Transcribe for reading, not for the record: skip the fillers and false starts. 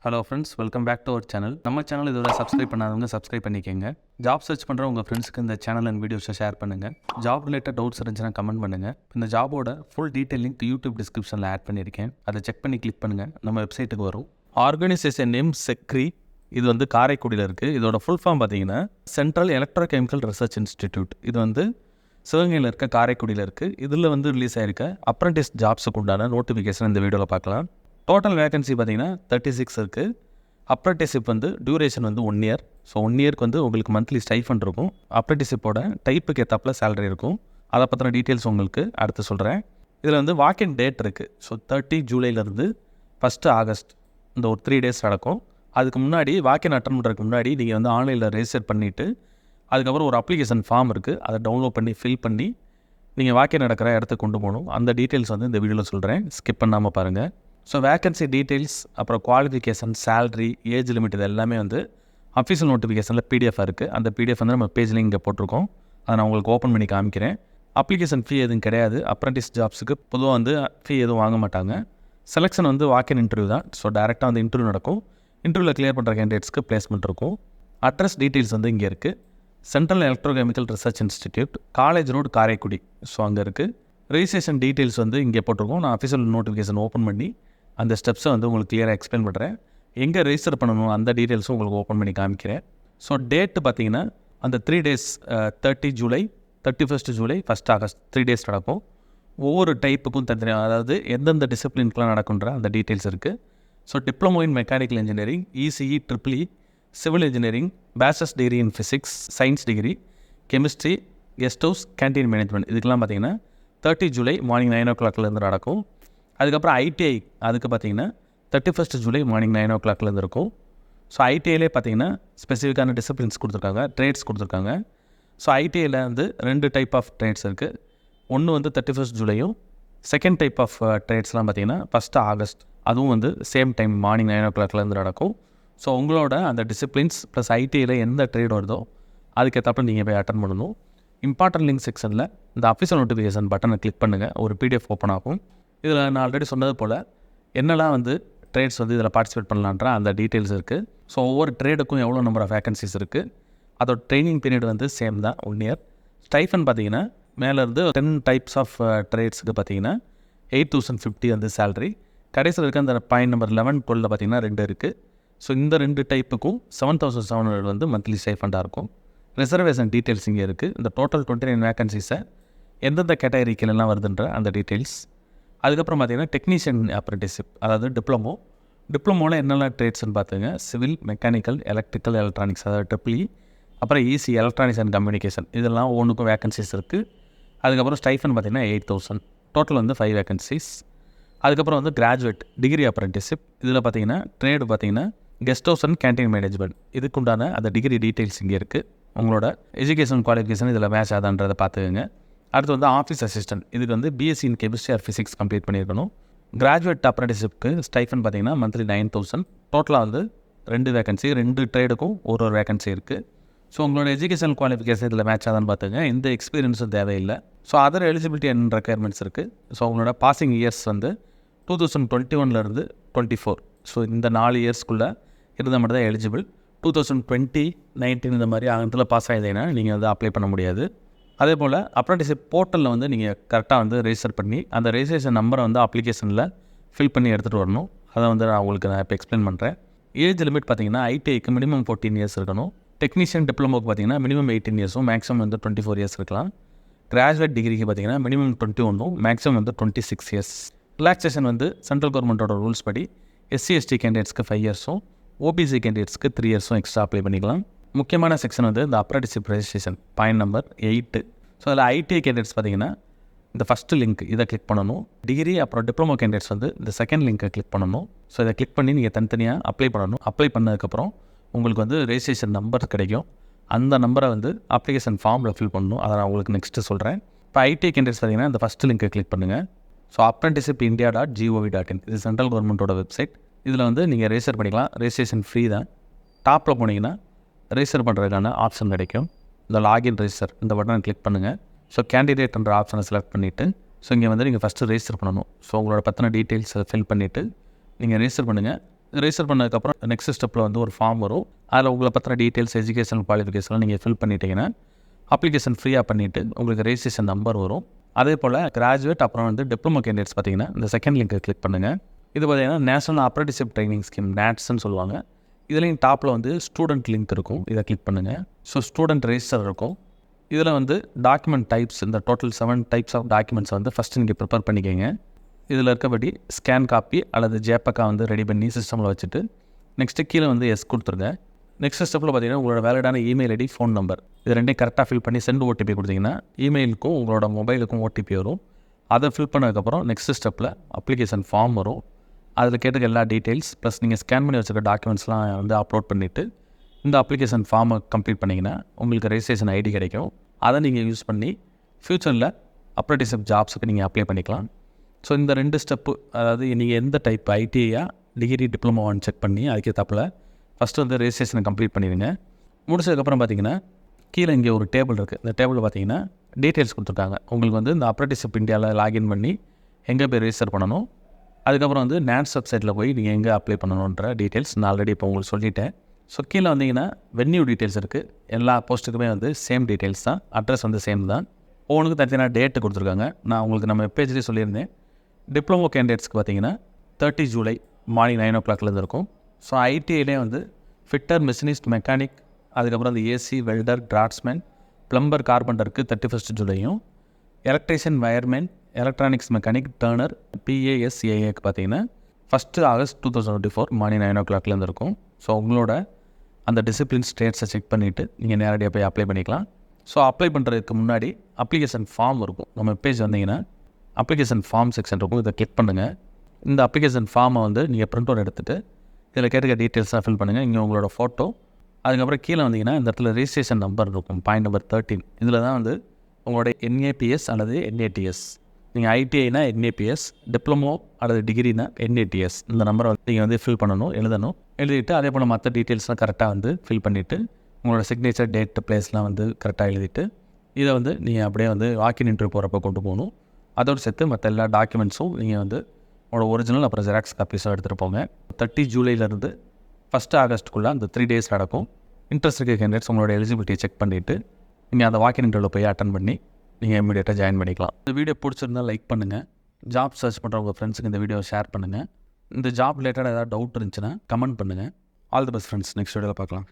Hello friends, welcome back to our channel. நம்ம channel இதோட subscribe பண்ணாதவங்க சப்ஸ்கிரைப் பண்ணிக்கோங்க. ஜாப் சர்ச் பண்ணுற உங்கள் ஃப்ரெண்ட்ஸ்க்கு இந்த சேனல் அண்ட் வீடியோஸை ஷேர் பண்ணுங்கள். ஜாப் ரிலேட்டட் டவுட்ஸ் இருந்துச்சுன்னா கமெண்ட் பண்ணுங்கள். இந்த ஜாபோட ஃபுல் டீட்டெயில் லிங்க் யூடியூப் டிஸ்கிரிப்ஷனில் ஆட் பண்ணியிருக்கேன். அதை செக் பண்ணி கிளிக் பண்ணுங்கள், நம்ம வெப்சைட்டுக்கு வரும். Organisation name CECRI. இது வந்து காரைக்குடியில் இருக்குது. இதோட ஃபுல் ஃபார்ம் பார்த்தீங்கன்னா சென்ட்ரல் எலக்ட்ரோகெமிக்கல் ரிசர்ச் இன்ஸ்டிடியூட். இது வந்து சிவகங்கையில் இருக்க காரைக்குடியில் இருக்குது. இதில் வந்து ரிலீஸ் ஆகிருக்க அப்ரெண்டிஸ் ஜாப்ஸுக்கு உண்டான நோட்டிஃபிகேஷன் இந்த வீடியோவில் பார்க்கலாம். டோட்டல் வேகன்சி பார்த்தீங்கன்னா 36 இருக்குது. அப்ரெண்டிஸ்ஷிப் வந்து டியூரேஷன் வந்து 1 இயர். ஸோ 1 இயர்க்கு வந்து உங்களுக்கு மந்த்லி ஸ்டைஃபண்ட் இருக்கும். அப்ரெண்டிஸ்ஷிப்போட டைப்புக்கு ஏற்றாப்புல சேலரி இருக்கும். அதை பற்றின டீட்டெயில்ஸ் உங்களுக்கு அடுத்து சொல்கிறேன். இதில் வந்து வாக்கின் டேட் இருக்குது. ஸோ 30 ஜூலைலேருந்து 1 ஆகஸ்ட் இந்த ஒரு 3 டேஸ் நடக்கும். அதுக்கு முன்னாடி வாக்கின் அட்டன் பண்ணுறதுக்கு முன்னாடி நீங்கள் வந்து ஆன்லைனில் ரெஜிஸ்டர் பண்ணிவிட்டு அதுக்கப்புறம் ஒரு அப்ளிகேஷன் ஃபார்ம் இருக்குது, அதை டவுன்லோட் பண்ணி ஃபில் பண்ணி நீங்கள் வாக்கின் நடக்கிற இடத்துக்கு கொண்டு போகணும். அந்த டீட்டெயில்ஸ் வந்து இந்த வீடியோவில் சொல்கிறேன், ஸ்கிப் பண்ணாமல் பாருங்கள். ஸோ வேக்கன்சி டீட்டெயில்ஸ், அப்புறம் குவாலிஃபிகேஷன், சேலரி, ஏஜ் லிமிட், இது எல்லாமே வந்து அஃபீஷியல் நோட்டிஃபிகேஷனில் பிடிஎஃபாக இருக்குது. அந்த பிடிஎஃப் வந்து நம்ம பேஜில் இங்கே போட்டிருக்கோம். அதை நான் உங்களுக்கு ஓப்பன் பண்ணி காமிக்கிறேன். அப்ளிகேஷன் ஃபீ எதுவும் கிடையாது. அப்ரெண்டிஸ் ஜாப்ஸுக்கு பொதுவாக வந்து ஃபீ எதுவும் வாங்க மாட்டாங்க. செலெக்ஷன் வந்து வாக்கின் இன்டர்வியூ தான். ஸோ டேரெக்டாக வந்து இன்டர்வியூ நடக்கும். இன்டர்வியூவில் கிளியர் பண்ணுற கேண்டிடேட்ஸ்க்கு பிளேஸ்மெண்ட் இருக்கும். அட்ரஸ் டீட்டெயில்ஸ் வந்து இங்கே இருக்குது. Central electrochemical research institute, college road, Karaikudi. So அங்கே இருக்குது. ரெஜிஸ்ட்ரேஷன் டீட்டெயில்ஸ் வந்து இங்கே போட்டிருக்கோம். நான் அஃபீஷியல் நோட்டிஃபிகேஷன் ஓப்பன் பண்ணி அந்த ஸ்டெப்ஸை வந்து உங்களுக்கு கிளியராக எக்ஸ்பிளைன் பண்ணுறேன். எங்கே ரெஜிஸ்டர் பண்ணணும் அந்த டீட்டெயில்ஸும் உங்களுக்கு ஓப்பன் பண்ணி காமிக்கிறேன். ஸோ டேட்டு பார்த்தீங்கன்னா அந்த 3 days 30 July, 31 July, 1 August 3 days நடக்கும். ஒவ்வொரு டைப்புக்கும் தனித்தனியாக, அதாவது எந்தெந்த டிசிப்ளின்க்குலாம் நடக்குன்ற அந்த டீட்டெயில்ஸ் இருக்குது. So diploma in mechanical engineering, ECE, triple E, civil engineering, bachelors degree in physics, science degree, chemistry, guest house, canteen management, இதுக்கெல்லாம் பார்த்தீங்கன்னா 30 ஜூலை மார்னிங் 9 o'clockலேருந்து நடக்கும். அதுக்கப்புறம் ஐடிஐ, அதுக்கு பார்த்தீங்கன்னா 31 ஜூலை மார்னிங் 9 o'clockலேருந்து இருக்கும். ஸோ ஐடிஐலே பார்த்தீங்கன்னா ஸ்பெசிஃபிக்கான டிசிப்ளின்ஸ் கொடுத்துருக்காங்க, ட்ரேட்ஸ் கொடுத்துருக்காங்க. ஸோ ஐடிஐயில் வந்து 2 டைப் ஆஃப் ட்ரேட்ஸ் இருக்குது. ஒன்று வந்து 31 ஜூலையும், செகண்ட் டைப் ஆஃப் ட்ரேட்ஸ்லாம் பார்த்தீங்கன்னா 1 ஆகஸ்ட், அதுவும் வந்து சேம் டைம் மார்னிங் 9 o'clockலேருந்து நடக்கும். ஸோ உங்களோட அந்த டிசிப்ளின்ஸ் ப்ளஸ் ஐடிஐயில் எந்த ட்ரேட் வருதோ அதுக்கேற்றப்ப நீங்கள் போய் அட்டன் பண்ணணும். இம்பார்ட்டன்ட் லிங்க் செக்ஷனில் இந்த அஃபீஷியல் நோட்டிஃபிகேஷன் பட்டனை கிளிக் பண்ணுங்கள், ஒரு பிடிஎஃப் ஓப்பன் ஆகும். இதில் நான் ஆல்ரெடி சொன்னது போல் என்னெல்லாம் வந்து ட்ரேட்ஸ் வந்து இதில் பார்ட்டிசிபேட் பண்ணலான்ற அந்த டீட்டெயில்ஸ் இருக்குது. ஸோ ஒவ்வொரு ட்ரேடுக்கும் எவ்வளோ நம்பர் ஆஃப் வேகன்சிஸ் இருக்குது. அதோட ட்ரைனிங் பீரியட் வந்து சேம் தான், 1 இயர். ஸ்டைஃபன் பார்த்தீங்கன்னா மேலேருந்து 10 டைப்ஸ் ஆஃப் ட்ரேட்ஸுக்கு பார்த்தீங்கன்னா 8,050 வந்து சேலரி. கடைசியில் இருக்க அந்த பாயிண்ட் நம்பர் 11, 12 பார்த்தீங்கன்னா 2 இருக்குது. ஸோ இந்த 2 டைப்புக்கும் 7,700 வந்து மந்த்லி ஸ்டைஃபண்டாக இருக்கும். ரிசர்வேஷன் டீட்டெயில்ஸ் இங்கே இருக்குது. இந்த டோட்டல் 29 வேகன்சிஸை எந்தெந்த கேட்டகரிக்கெல்லாம் வருதுன்ற அந்த டீட்டெயில்ஸ். அதுக்கப்புறம் பார்த்தீங்கன்னா டெக்னீஷியன் அப்ரெண்டிஸ்ஷிப், அதாவது டிப்ளமோவில் என்னெல்லாம் ட்ரேட்ஸ்ன்னு பார்த்துங்க. சிவில், மெக்கானிக்கல், எலக்ட்ரிக்கல், எலக்ட்ரானிக்ஸ், அதாவது ட்ரிபிள் இ, அப்புறம் இசி, எலக்ட்ரானிக்ஸ் அண்ட் கம்யூனிகேஷன், இதெல்லாம் ஒன்றுக்கும் வேகன்சிஸ் இருக்குது. அதுக்கப்புறம் ஸ்டைஃபன் பார்த்தீங்கன்னா 8,000, டோட்டல் வந்து 5 வேகன்சிஸ். அதுக்கப்புறம் வந்து கிராஜுவேட் டிகிரி அப்ரெண்டிஸ்ஷிப், இதில் பார்த்தீங்கன்னா ட்ரேடு பார்த்தீங்கன்னா guest house and canteen management, இதுக்குண்டான அந்த டிகிரி டீட்டெயில்ஸ் இங்கே இருக்குது. உங்களோட எஜுகேஷன் குவாலிஃபிகேஷன் இதில் மேட்ச் ஆதான்றதை பார்த்துக்கோங்க. அடுத்து வந்து ஆஃபீஸ் அசிஸ்டன்ட், இதுக்கு வந்து BSc in chemistry or physics complete பண்ணியிருக்கணும். கிராஜுவேட் அப்ரெண்டிஸ்ஷிப்க்கு ஸ்டைஃபன் பார்த்தீங்கன்னா மந்த்லி 9,000. டோட்டலாக வந்து 2 வேகன்சி, 2 ட்ரேடுக்கும் ஒரு வேகன்சி இருக்குது. ஸோ உங்களோட எஜுகேஷன் குவாலிஃபிகேஷன் இதில் மேட்ச் ஆதான்னு பார்த்துங்க. எந்த எக்ஸ்பீரியன்ஸும் தேவையில்லை. So other eligibility and requirements இருக்குது. ஸோ உங்களோட பாசிங் இயர்ஸ் வந்து 2021 24. ஸோ இந்த 4 இயர்ஸ்க்குள்ளே இருந்தால் மட்டும் தான் எலிஜிபிள். 2020, 19 இந்த மாதிரி அதில் பாஸ் ஆகிதேன்னா நீங்கள் வந்து அப்ளை பண்ண முடியாது. அதே போல் அப்ரெண்டிஸ்ஷிப் போர்ட்டலில் வந்து நீங்கள் கரெக்டாக வந்து ரெஜிஸ்டர் பண்ணி அந்த ரெஜிஸ்ட்ரேஷன் நம்பரை வந்து அப்ளிகேஷனில் ஃபில் பண்ணி எடுத்துகிட்டு வரணும். அதை வந்து நான் இப்போ எக்ஸ்பிளைன் பண்ணுறேன். ஏஜ் லிமிட் பார்த்தீங்கன்னா ஐடிஐக்கு மினிமம் 14 இயர்ஸ் இருக்கணும். டெக்னீஷியன் டிப்ளமோக்கு பார்த்தீங்கன்னா மினிமம் 18 இயர்ஸும் மேக்ஸிமம் வந்து 24 இயர்ஸ் இருக்கலாம். கிராஜுவேட் டிகிரிக்கு பார்த்தீங்கன்னா மினிமம் 21, மேக்ஸிமம் வந்து 26 இயர்ஸ். ரிலாக்ஸேஷன் வந்து சென்ட்ரல் கவர்மெண்ட்டோட ரூல்ஸ் படி எஸ்சி எஸ்டி கேண்டிடேட்ஸ்க்கு 5 இயர்ஸும், ஓபிசி கேண்டிடேட்ஸ்க்கு 3 இயர்ஸும் எக்ஸ்ட்ரா அப்ளை பண்ணிக்கலாம். முக்கியமான செக்ஷன் வந்து இந்த apprenticeship registration point number 8. So அதில் ஐடிஐ கேண்டிடேட்ஸ் பார்த்தீங்கன்னா இந்த ஃபஸ்ட்டு லிங்க் இதை கிளிக் பண்ணணும். டிகிரி அப்புறம் டிப்ளமோ கேண்டிடேட்ஸ் வந்து இந்த செகண்ட் லிங்க்கை கிளிக் பண்ணணும். ஸோ இதை கிளிக் பண்ணி நீங்கள் தனித்தனியாக அப்ளை பண்ணணும். அப்ளை பண்ணதுக்கப்புறம் உங்களுக்கு வந்து ரெஜிஸ்ட்ரேஷன் நம்பர் கிடைக்கும். அந்த நம்பரை வந்து அப்ளிகேஷன் ஃபார்மில் ஃபில் பண்ணணும். அதை நான் உங்களுக்கு நெக்ஸ்ட்டு சொல்கிறேன். இப்போ ஐடிஐ கேண்டிடேட்ஸ் பார்த்தீங்கன்னா இந்த ஃபஸ்ட்டு லிங்க்கை கிளிக் பண்ணுங்கள். ஸோ apprenticeshippindia.gov.in, இது சென்ட்ரல் கவர்மெண்ட்டோட வெப்சைட். இதில் வந்து நீங்கள் ரெஜிஸ்டர் பண்ணிக்கலாம். ரெஜிஸ்ட்ரேஷன் ஃப்ரீ தான். டாப்பில் போனீங்கன்னா ரெஜிஸ்டர் பண்ணுறதுக்கான ஆப்ஷன் கிடைக்கும். இந்த லாகின் ரெஜிஸ்டர் இந்த பட்டனை கிளிக் பண்ணுங்கள். ஸோ கேண்டிடேட்ன்ற ஆப்ஷனை செலக்ட் பண்ணிவிட்டு ஸோ இங்கே வந்து நீங்கள் ஃபஸ்ட்டு ரெஜிஸ்டர் பண்ணணும். ஸோ உங்களோட பற்றின டீட்டெயில்ஸை ஃபில் பண்ணிவிட்டு நீங்கள் ரெஜிஸ்டர் பண்ணுங்கள். ரெஜிஸ்டர் பண்ணதுக்கப்புறம் நெக்ஸ்ட் ஸ்டெப்பில் வந்து ஒரு ஃபார்ம் வரும். அதில் உங்களை பற்றின டீட்டெயில்ஸ், எஜுகேஷன் குவாலிஃபிகேஷன்லாம் நீங்கள் ஃபில் பண்ணிட்டீங்கன்னா அப்ளிகேஷன் ஃப்ரீயாக பண்ணிவிட்டு உங்களுக்கு ரெஜிஸ்ட்ரேஷன் நம்பர் வரும். அதே போல் கிராஜுவேட் அப்புறம் வந்து டிப்ளமோ கேண்டிடேட்ஸ் பார்த்தீங்கன்னா இந்த செகண்ட் லிங்கை கிளிக் பண்ணுங்கள். இது பார்த்தீங்கன்னா நேஷனல் அப்ரெண்டிஸ்ஷிப் ட்ரைனிங் ஸ்கீம் NATSன்னு சொல்லுவாங்க. இதுலேயும் டாப்பில் வந்து ஸ்டூடெண்ட் லிங்க் இருக்கும். இதை கிளிக் பண்ணுங்கள். ஸோ ஸ்டூடெண்ட் ரெஜிஸ்டர் இருக்கும். இதில் வந்து டாக்குமெண்ட் டைப்ஸ், இந்த டோட்டல் 7 டைப்ஸ் ஆஃப் டாக்குமெண்ட்ஸ் வந்து ஃபஸ்ட்டு நீங்கள் ப்ரிப்பேர் பண்ணிக்கோங்க. இதில் இருக்கபடி ஸ்கேன் காப்பி அல்லது ஜேபக்கா வந்து ரெடி பண்ணி சிஸ்டமில் வச்சுட்டு நெக்ஸ்ட்டு கீழே வந்து எஸ் கொடுத்துருங்க. நெக்ஸ்ட் ஸ்டெப்பில் பார்த்தீங்கன்னா உங்களோட வேலிடான இமெயில் ஐடி, ஃபோன் நம்பர் இது ரெண்டையும் கரெக்டாக ஃபில் பண்ணி சென்ட் ஓடிபி கொடுத்தீங்கன்னா இமெயிலுக்கும் உங்களோட மொபைலுக்கும் ஓடிபி வரும். அதை ஃபில் பண்ணதுக்கப்புறம் நெக்ஸ்ட் ஸ்டெப்பில் அப்ளிகேஷன் ஃபார்ம் வரும். அதில் கேட்டுக்க எல்லா டீட்டெயில்ஸ் ப்ளஸ் நீங்கள் ஸ்கேன் பண்ணி வச்சுருக்க டாக்குமெண்ட்ஸ்லாம் வந்து அப்லோட் பண்ணிவிட்டு இந்த அப்ளிகேஷன் ஃபார்மை கம்ப்ளீட் பண்ணிங்கன்னா உங்களுக்கு ரெஜிஸ்ட்ரேஷன் ஐடி கிடைக்கும். அதை நீங்கள் யூஸ் பண்ணி ஃப்யூச்சரில் அப்ரெண்டிஸ்ஷிப் ஜாப்ஸுக்கு நீங்கள் அப்ளை பண்ணிக்கலாம். ஸோ இந்த 2 ஸ்டெப்பு, அதாவது நீங்கள் எந்த டைப் ஐடிஐயா டிகிரி டிப்ளமோவான்னு செக் பண்ணி அதுக்கேற்றாப்பில் ஃபஸ்ட்டு வந்து ரெஜிஸ்ட்ரேஷனை கம்ப்ளீட் பண்ணிடுங்க. முடிச்சதுக்கப்புறம் பார்த்தீங்கன்னா கீழே இங்கே ஒரு டேபிள் இருக்குது. இந்த டேபிளில் பார்த்தீங்கன்னா டீட்டெயில்ஸ் கொடுத்துருக்காங்க. உங்களுக்கு வந்து இந்த அப்ரெண்டிஸ்ஷிப் இந்தியாவில் லாகின் பண்ணி எங்கே போய் ரெஜிஸ்டர் பண்ணணும், அதுக்கப்புறம் வந்து NATS வெப்சைட்டில் போய் நீங்கள் எங்கே அப்ளை பண்ணணுன்ற டீட்டெயில்ஸ் நான் ஆல்ரெடி இப்போ உங்களுக்கு சொல்லிட்டேன். ஸோ கீழே வந்தீங்கன்னா வென்யூ டீட்டெயில்ஸ் இருக்குது. எல்லா போஸ்ட்டுக்குமே வந்து சேம் டீட்டெயில்ஸ் தான், அட்ரஸ் வந்து சேம் தான். ஒவ்வொன்றுக்கும் தனித்தனியாக டேட்டு கொடுத்துருக்காங்க. நான் உங்களுக்கு நம்ம வெப்பேஜ்லேயே சொல்லியிருந்தேன். டிப்ளமோ கேண்டிடேட்ஸ்க்கு பார்த்தீங்கன்னா 30 ஜூலை மார்னிங் 9 o'clockலேருந்து இருக்கும். ஸோ ஐடிஐலே வந்து ஃபிட்டர், மெஷினிஸ்ட், மெக்கானிக், அதுக்கப்புறம் அந்த ஏசி, வெல்டர், டிராட்ஸ்மேன், ப்ளம்பர், கார்பெண்டருக்கு 31 ஜூலையும், electrician, wireman, electronics mechanic, turner, PASAAக்கு பார்த்தீங்கன்னா 1 ஆகஸ்ட் 2024 மார்னிங் 9 o'clockலேருந்து இருக்கும். ஸோ உங்களோட அந்த டிசிப்ளின் ஸ்டேட்ஸை செக் பண்ணிவிட்டு நீங்கள் நேரடியாக போய் அப்ளை பண்ணிக்கலாம். ஸோ அப்ளை பண்ணுறதுக்கு முன்னாடி அப்ளிகேஷன் ஃபார்ம் இருக்கும். நம்ம பேஜ் வந்தீங்கன்னா அப்ளிகேஷன் ஃபார்ம் செக்ஷன் இருக்கும். இதை கிளிக் பண்ணுங்கள். இந்த அப்ளிகேஷன் ஃபார்மை வந்து நீங்கள் பிரிண்ட் அவுட் எடுத்துகிட்டு இதில் கேட்டுக்க டீட்டெயில்ஸாக ஃபில் பண்ணுங்கள். இங்கே உங்களோட ஃபோட்டோ, அதுக்கப்புறம் கீழே வந்தீங்கன்னா இந்த இடத்துல ரெஜிஸ்ட்ரேஷன் நம்பர் இருக்கும், பாயிண்ட் நம்பர் 13. இதில் தான் வந்து உங்களோட NAPS அல்லது NATS, நீங்கள் ஐடிஐனா NAPS, டிப்ளமோ அல்லது டிகிரினா NATS, இந்த நம்பரை வந்து நீங்கள் வந்து ஃபில் பண்ணணும், எழுதிட்டு அதே போல் மற்ற டீட்டெயில்ஸ்லாம் கரெக்டாக வந்து ஃபில் பண்ணிவிட்டு உங்களோட சிக்னேச்சர், டேட், பிளேஸ்லாம் வந்து கரெக்டாக எழுதிட்டு இதை வந்து நீங்கள் அப்படியே வந்து வாக்கின் இன்டர்வியூ போகிறப்ப கொண்டு போகணும். அதோடு சேர்த்து மற்ற எல்லா டாக்குமெண்ட்ஸும் நீங்கள் வந்து உங்களோட ஒரிஜினல் அப்புறம் ஜெராக்ஸ் காப்பீஸும் எடுத்துகிட்டு போங்க. 30 ஜூலைலேருந்து 1 ஆகஸ்ட்டுக்குள்ளே அந்த 3 days நடக்கும். இன்ட்ரெஸ்ட் இருக்க கேண்டிடேட்ஸ் உங்களோட எலிஜிபிலிட்டியை செக் பண்ணிவிட்டு நீங்கள் அந்த வாக்கின் இன்டர்வியூவில் போய் அட்டன் பண்ணி நீங்கள் இமீடியட்டாக ஜாயின் பண்ணிக்கலாம். இந்த வீடியோ பிடிச்சிருந்தால் லைக் பண்ணுங்கள். ஜாப் சர்ச் பண்ணுற உங்கள் ஃப்ரெண்ட்ஸுக்கு இந்த வீடியோவை ஷேர் பண்ணுங்கள். இந்த ஜாப் ரிலேட்டடாக ஏதாவது டவுட் இருந்துச்சுன்னா கமெண்ட் பண்ணுங்கள். All the best friends. Next வீடியோவில் பார்க்கலாம்.